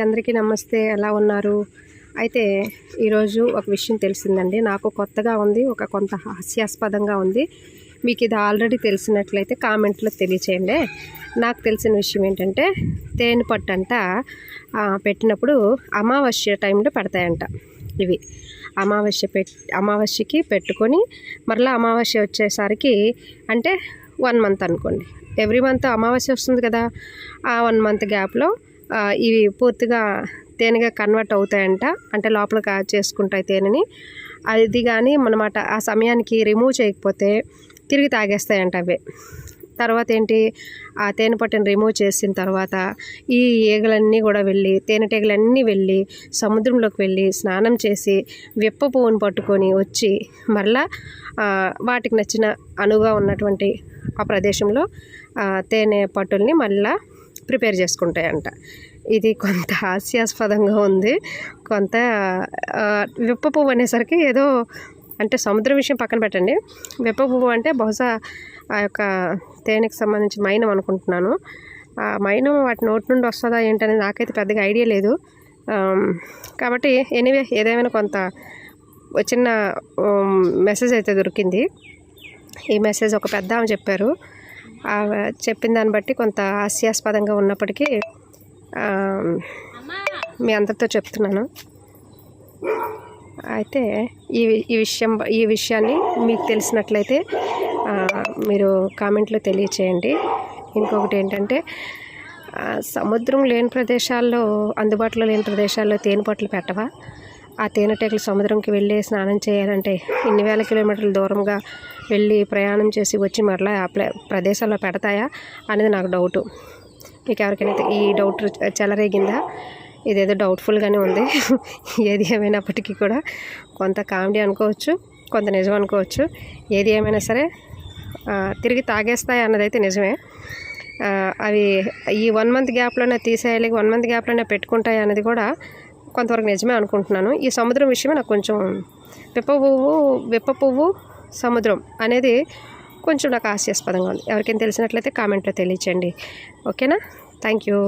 అందరికీ నమస్తే. ఎలా ఉన్నారు? అయితే ఈరోజు ఒక విషయం తెలిసిందండి. నాకు కొత్తగా ఉంది, కొంత హాస్యాస్పదంగా ఉంది. మీకు ఇది ఆల్రెడీ తెలిసినట్లయితే కామెంట్లో తెలియచేయండి. నాకు తెలిసిన విషయం ఏంటంటే, తేనె పట్టు అంట పెట్టినప్పుడు అమావాస్య టైంలో పెడతాయంట. ఇవి అమావాస్యకి పెట్టుకొని మరలా అమావాస్య వచ్చేసరికి అంటే 1 మంత్ అనుకోండి. ఎవ్రీ మంత్ అమావాస్య వస్తుంది కదా, ఆ 1 మంత్ గ్యాప్లో ఇవి పూర్తిగా తేనెగా కన్వర్ట్ అవుతాయంట. అంటే లోపల చేసుకుంటాయి తేనెని. అది కానీ మనమాట ఆ సమయానికి రిమూవ్ చేయకపోతే తిరిగి తాగేస్తాయంట అవే. తర్వాత ఏంటి, ఆ తేనె పట్టుని రిమూవ్ చేసిన తర్వాత ఈ ఈగలన్నీ కూడా వెళ్ళి, తేనెటీగలన్నీ వెళ్ళి సముద్రంలోకి వెళ్ళి స్నానం చేసి విప్ప పువ్వును పట్టుకొని వచ్చి మరలా వాటికి నచ్చిన అనువుగా ఉన్నటువంటి ఆ ప్రదేశంలో తేనె పట్టుల్ని మళ్ళీ ప్రిపేర్ చేసుకుంటాయంట. ఇది కొంత హాస్యాస్పదంగా ఉంది. కొంత విప్ప పువ్వు అనేసరికి ఏదో అంటే సముద్రం విషయం పక్కన పెట్టండి. విప్ప పువ్వు అంటే బహుశా ఆ యొక్క తేనెకి సంబంధించి మైనం అనుకుంటున్నాను. ఆ మైనం వాటి నోటి నుండి వస్తుందా ఏంటనేది నాకైతే పెద్దగా ఐడియా లేదు. కాబట్టి ఎనీవే ఏదేమైనా కొంత చిన్న మెసేజ్ అయితే దొరికింది. ఈ మెసేజ్ ఒక పెద్ద ఆమె చెప్పారు. చెప్పిన దాన్ని బట్టి కొంత హాస్యాస్పదంగా ఉన్నప్పటికీ మీ అందరితో చెప్తున్నాను. అయితే ఈ విషయాన్ని మీకు తెలిసినట్లయితే మీరు కామెంట్లో తెలియచేయండి. ఇంకొకటి ఏంటంటే, సముద్రం లేని ప్రదేశాల్లో, అందుబాటులో లేని ప్రదేశాల్లో తేనె పట్లు పెట్టవా? ఆ తేనెటీగలు సముద్రంకి వెళ్ళి స్నానం చేయాలంటే ఇన్ని వేల కిలోమీటర్ల దూరంగా వెళ్ళి ప్రయాణం చేసి వచ్చి మరలా ఆ ప్రదేశాల్లో పెడతాయా అనేది నాకు డౌటు. మీకు ఎవరికైనా ఈ డౌట్ చెలరేగిందా? ఇదేదో డౌట్ఫుల్గానే ఉంది. ఏది ఏమైనప్పటికీ కూడా కొంత కామెడీ అనుకోవచ్చు, కొంత నిజం అనుకోవచ్చు. ఏది ఏమైనా సరే తిరిగి తాగేస్తాయి అన్నదైతే నిజమే. అవి ఈ 1 మంత్ గ్యాప్లోనే తీసేయాలి, 1 మంత్ గ్యాప్లోనే పెట్టుకుంటాయి అన్నది కూడా కొంతవరకు నిజమే అనుకుంటున్నాను. ఈ సముద్రం విషయమే నాకు కొంచెం విప్ప పువ్వు సముద్రం అనేది కొంచెం నాకు హాస్యాస్పదంగా ఉంది. ఎవరికైనా తెలిసినట్లయితే కామెంట్లో తెలియచేయండి. ఓకేనా? Thank you.